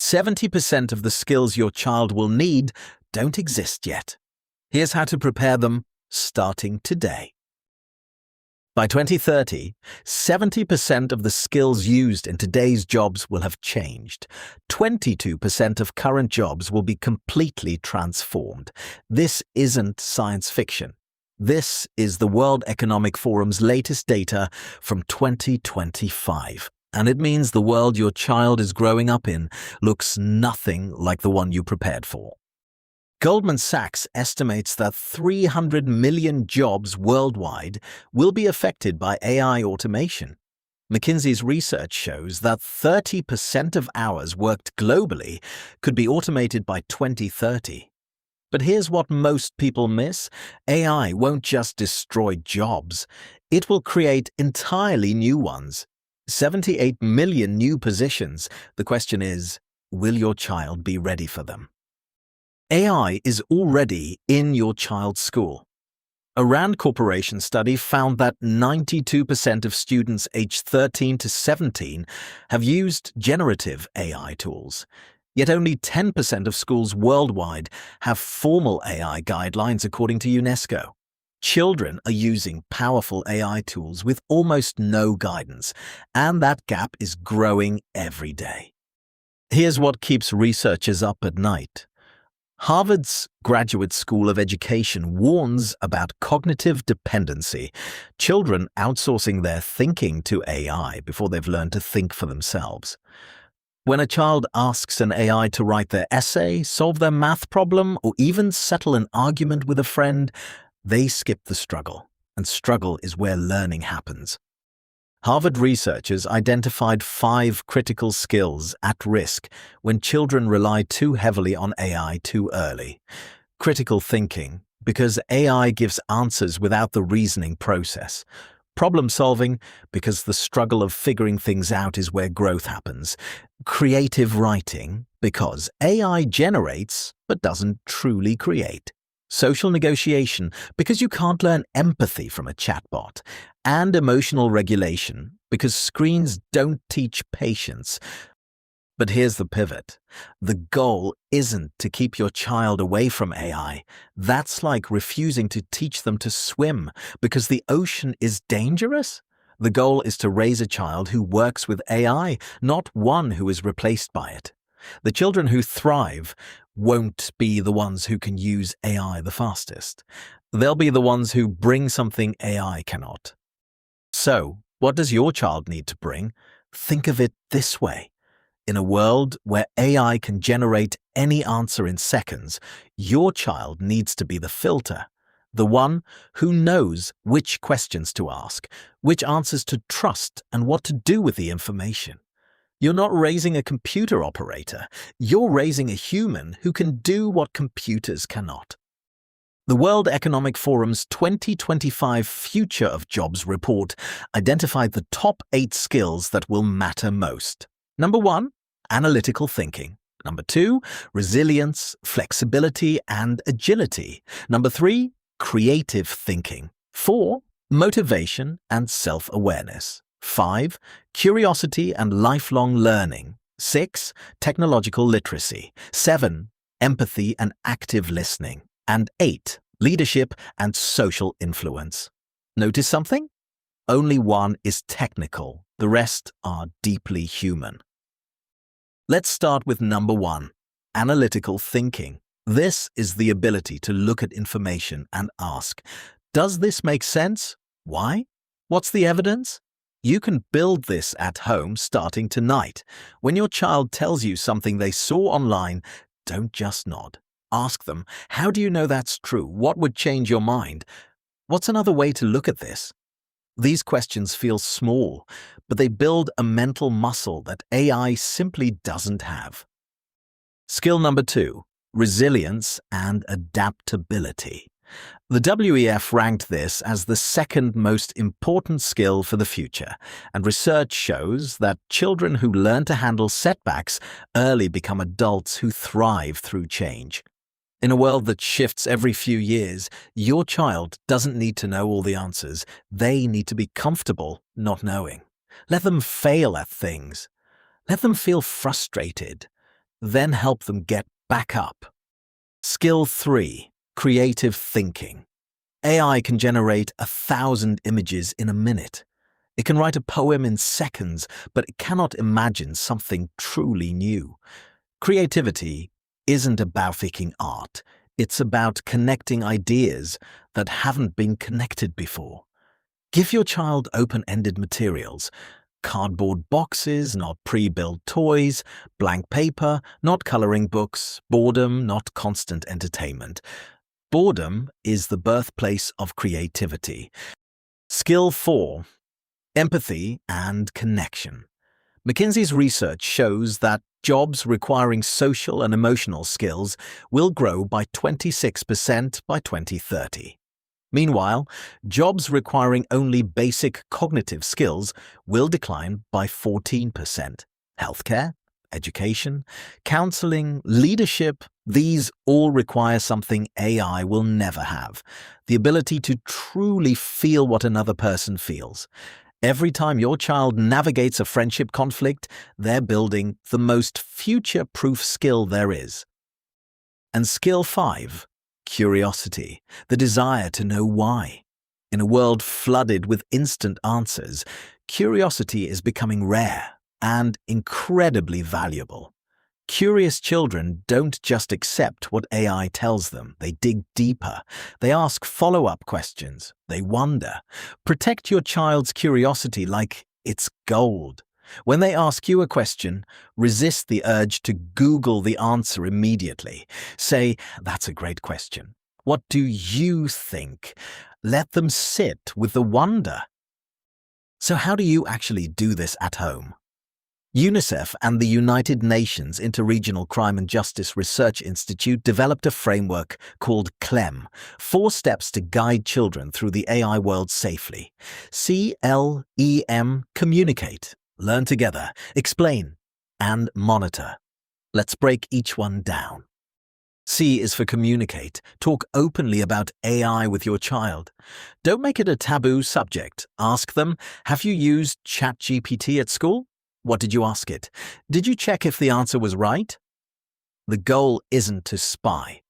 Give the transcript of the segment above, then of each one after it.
70% of the skills your child will need don't exist yet. Here's how to prepare them starting today. By 2030, 70% of the skills used in today's jobs will have changed. 22% of current jobs will be completely transformed. This isn't science fiction. This is the World Economic Forum's latest data from 2025. And it means the world your child is growing up in looks nothing like the one you prepared for. Goldman Sachs estimates that 300 million jobs worldwide will be affected by AI automation. McKinsey's research shows that 30% of hours worked globally could be automated by 2030. But here's what most people miss. AI won't just destroy jobs. It will create entirely new ones. 78 million new positions. The question is, will your child be ready for them? AI is already in your child's school. A Rand Corporation study found that 92% of students aged 13 to 17 have used generative AI tools. Yet only 10% of schools worldwide have formal AI guidelines according to UNESCO. Children are using powerful AI tools with almost no guidance, and that gap is growing every day. Here's what keeps researchers up at night. Harvard's Graduate School of Education warns about cognitive dependency, children outsourcing their thinking to AI before they've learned to think for themselves. When a child asks an AI to write their essay, solve their math problem, or even settle an argument with a friend, they skip the struggle, and struggle is where learning happens. Harvard researchers identified 5 critical skills at risk when children rely too heavily on AI too early. Critical thinking, because AI gives answers without the reasoning process. Problem solving, because the struggle of figuring things out is where growth happens. Creative writing, because AI generates but doesn't truly create. Social negotiation, because you can't learn empathy from a chatbot. And emotional regulation, because screens don't teach patience. But here's the pivot. The goal isn't to keep your child away from AI. That's like refusing to teach them to swim because the ocean is dangerous. The goal is to raise a child who works with AI, not one who is replaced by it. The children who thrive won't be the ones who can use AI the fastest. They'll be the ones who bring something AI cannot. So, what does your child need to bring? Think of it this way. In a world where AI can generate any answer in seconds, your child needs to be the filter, the one who knows which questions to ask, which answers to trust, and what to do with the information. You're not raising a computer operator. You're raising a human who can do what computers cannot. The World Economic Forum's 2025 Future of Jobs report identified the top 8 skills that will matter most. Number 1, analytical thinking. Number 2, resilience, flexibility, and agility. Number 3, creative thinking. 4, motivation and self-awareness. 5, curiosity and lifelong learning. 6, technological literacy. 7, empathy and active listening. And 8, leadership and social influence. Notice something? Only one is technical. The rest are deeply human. Let's start with number 1, analytical thinking. This is the ability to look at information and ask, does this make sense? Why? What's the evidence? You can build this at home starting tonight. When your child tells you something they saw online, don't just nod. Ask them, how do you know that's true? What would change your mind? What's another way to look at this? These questions feel small, but they build a mental muscle that AI simply doesn't have. Skill number 2, resilience and adaptability. The WEF ranked this as the second most important skill for the future, and research shows that children who learn to handle setbacks early become adults who thrive through change. In a world that shifts every few years, your child doesn't need to know all the answers. They need to be comfortable not knowing. Let them fail at things. Let them feel frustrated. then help them get back up. Skill 3. Creative thinking. AI can generate 1,000 images in a minute. It can write a poem in seconds, but it cannot imagine something truly new. Creativity isn't about making art. It's about connecting ideas that haven't been connected before. Give your child open-ended materials. Cardboard boxes, not pre-built toys. Blank paper, not coloring books. Boredom, not constant entertainment. Boredom is the birthplace of creativity. Skill 4. Empathy and connection. McKinsey's research shows that jobs requiring social and emotional skills will grow by 26% by 2030. Meanwhile, jobs requiring only basic cognitive skills will decline by 14%. Healthcare, education, counseling, leadership, these all require something AI will never have: the ability to truly feel what another person feels. Every time your child navigates a friendship conflict, they're building the most future-proof skill there is. And skill 5. Curiosity, the desire to know why. In a world flooded with instant answers, curiosity is becoming rare and incredibly valuable. Curious children don't just accept what AI tells them. They dig deeper. They ask follow-up questions. They wonder. Protect your child's curiosity like it's gold. When they ask you a question, resist the urge to Google the answer immediately. Say, "That's a great question. What do you think?" Let them sit with the wonder. So how do you actually do this at home? UNICEF and the United Nations Interregional Crime and Justice Research Institute developed a framework called CLEM, 4 steps to guide children through the AI world safely. CLEM: communicate, learn together, explain, and monitor. Let's break each one down. C is for communicate. Talk openly about AI with your child. Don't make it a taboo subject. Ask them, have you used ChatGPT at school? What did you ask it? Did you check if the answer was right? The goal isn't to spy.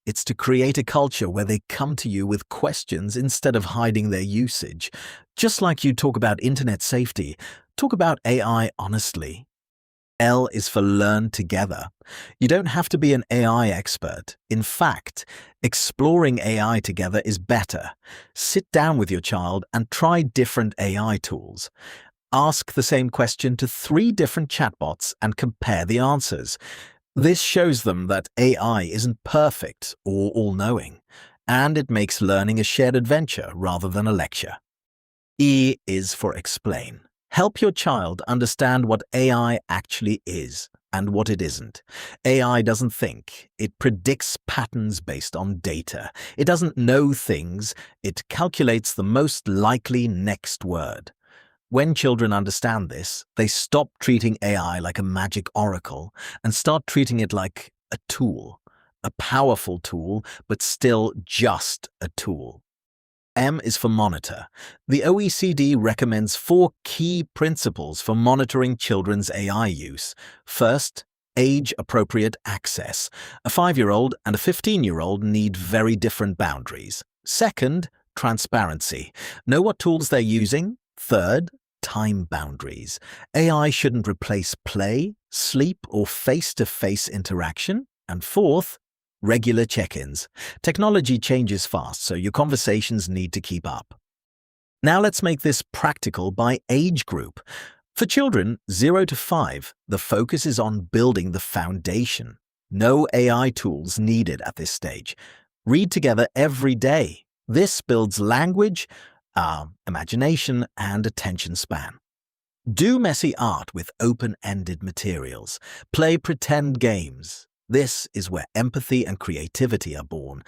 It's to create a culture where they come to you with questions instead of hiding their usage. Just like you talk about internet safety, talk about AI honestly. L is for learn together. You don't have to be an AI expert. In fact, exploring AI together is better. Sit down with your child and try different AI tools. Ask the same question to 3 different chatbots and compare the answers. This shows them that AI isn't perfect or all-knowing, and it makes learning a shared adventure rather than a lecture. E is for explain. Help your child understand what AI actually is and what it isn't. AI doesn't think. It predicts patterns based on data. It doesn't know things. It calculates the most likely next word. When children understand this, they stop treating AI like a magic oracle and start treating it like a tool, a powerful tool, but still just a tool. M is for monitor. The OECD recommends 4 key principles for monitoring children's AI use. First, age-appropriate access. A 5-year-old and a 15-year-old need very different boundaries. Second, transparency. Know what tools they're using. Third, time boundaries. AI shouldn't replace play, sleep, or face-to-face interaction. And fourth, regular check-ins. Technology changes fast, so your conversations need to keep up. Now let's make this practical by age group. For children 0 to 5, the focus is on building the foundation. No AI tools needed at this stage. Read together every day. This builds language, imagination, and attention span. Do messy art with open-ended materials. Play pretend games. This is where empathy and creativity are born.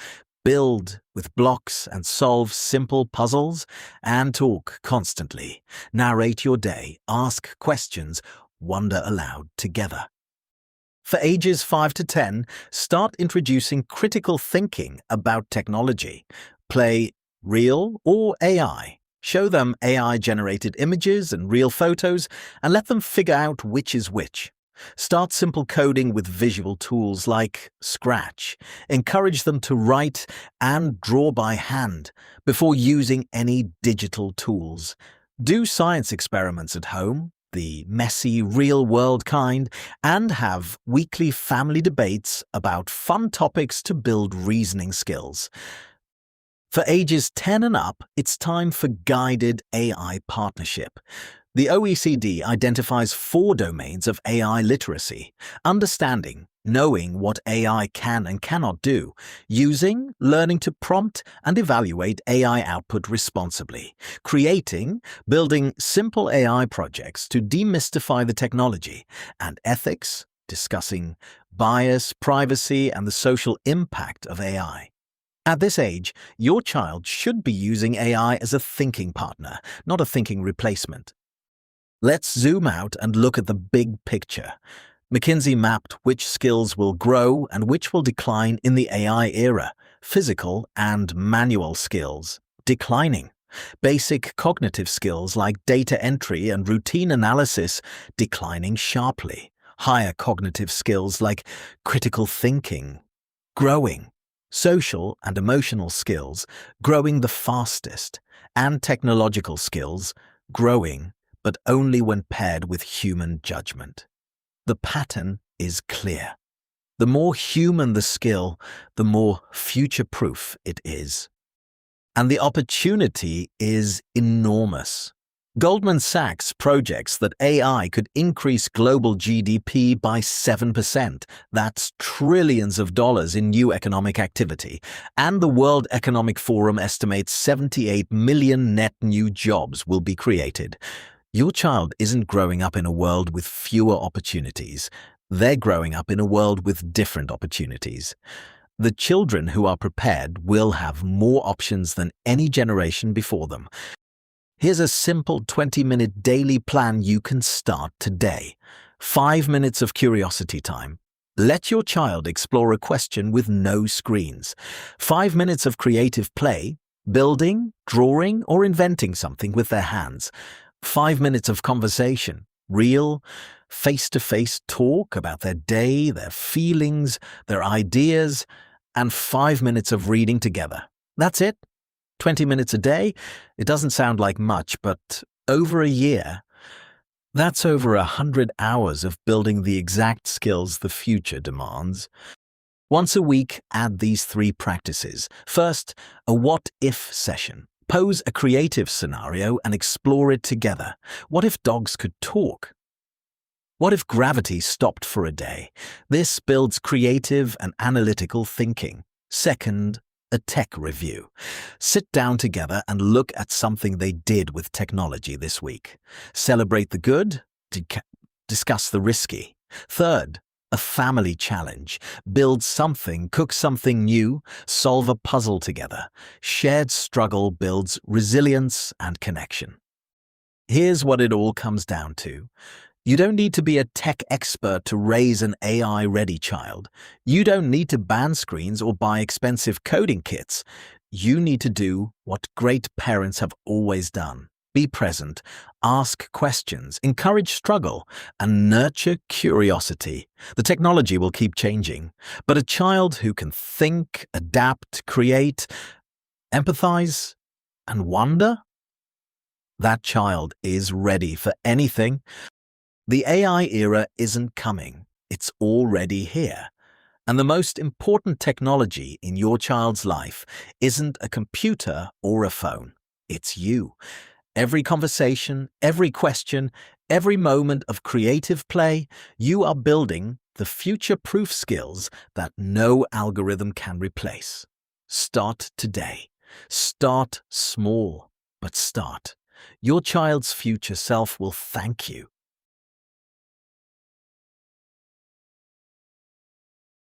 Build with blocks and solve simple puzzles, and talk constantly. Narrate your day, ask questions, wonder aloud together. For ages 5 to 10, start introducing critical thinking about technology. Play real or AI. Show them AI-generated images and real photos, and let them figure out which is which. Start simple coding with visual tools like Scratch. Encourage them to write and draw by hand before using any digital tools. Do science experiments at home, the messy, real-world kind, and have weekly family debates about fun topics to build reasoning skills. For ages 10 and up, it's time for guided AI partnership. The OECD identifies 4 domains of AI literacy: understanding, knowing what AI can and cannot do, using, learning to prompt and evaluate AI output responsibly, creating, building simple AI projects to demystify the technology, and ethics, discussing bias, privacy, and the social impact of AI. At this age, your child should be using AI as a thinking partner, not a thinking replacement. Let's zoom out and look at the big picture. McKinsey mapped which skills will grow and which will decline in the AI era. Physical and manual skills declining. Basic cognitive skills like data entry and routine analysis declining sharply. Higher cognitive skills like critical thinking growing. Social and emotional skills growing the fastest, and technological skills growing, but only when paired with human judgment. The pattern is clear. The more human the skill, the more future-proof it is. And the opportunity is enormous. Goldman Sachs projects that AI could increase global GDP by 7%. That's trillions of dollars in new economic activity. And the World Economic Forum estimates 78 million net new jobs will be created. Your child isn't growing up in a world with fewer opportunities. They're growing up in a world with different opportunities. The children who are prepared will have more options than any generation before them. Here's a simple 20-minute daily plan you can start today. 5 minutes of curiosity time. Let your child explore a question with no screens. 5 minutes of creative play, building, drawing, or inventing something with their hands. 5 minutes of conversation, real, face-to-face talk about their day, their feelings, their ideas, and 5 minutes of reading together. That's it. 20 minutes a day? It doesn't sound like much, but over a year, that's over 100 hours of building the exact skills the future demands. Once a week, add these 3 practices. First, a what-if session. Pose a creative scenario and explore it together. What if dogs could talk? What if gravity stopped for a day? This builds creative and analytical thinking. Second, a tech review. Sit down together and look at something they did with technology this week. Celebrate the good, discuss the risky. Third, a family challenge. Build something, cook something new, solve a puzzle together. Shared struggle builds resilience and connection. Here's what it all comes down to. You don't need to be a tech expert to raise an AI-ready child. You don't need to ban screens or buy expensive coding kits. You need to do what great parents have always done. Be present, ask questions, encourage struggle, and nurture curiosity. The technology will keep changing, but a child who can think, adapt, create, empathize, and wonder, that child is ready for anything. The AI era isn't coming, it's already here. And the most important technology in your child's life isn't a computer or a phone, it's you. Every conversation, every question, every moment of creative play, you are building the future-proof skills that no algorithm can replace. Start today. Start small, but start. Your child's future self will thank you.